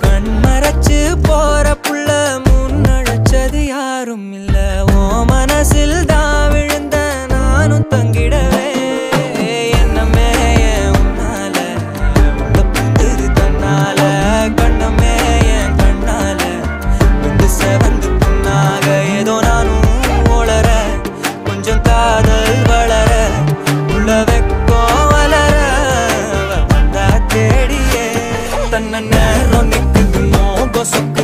கண்மறைச்சு போற புள்ள முன்னழைச்சது யாரும் இல்ல ஓ மனசில் தான் விழுந்த நானும் தங்கிடவே என்னமே உன்னால உள்ள புந்துரு தன்னால கண்ணமே என் கண்ணால வந்து செவந்து புண்ணாக ஏதோ நானும் ஓளற கொஞ்சம் காதல் வளர உள்ள வெக்கோ வளர வந்தா தேடியே தன்ன நேரம் நிக்குது மோக சொக்க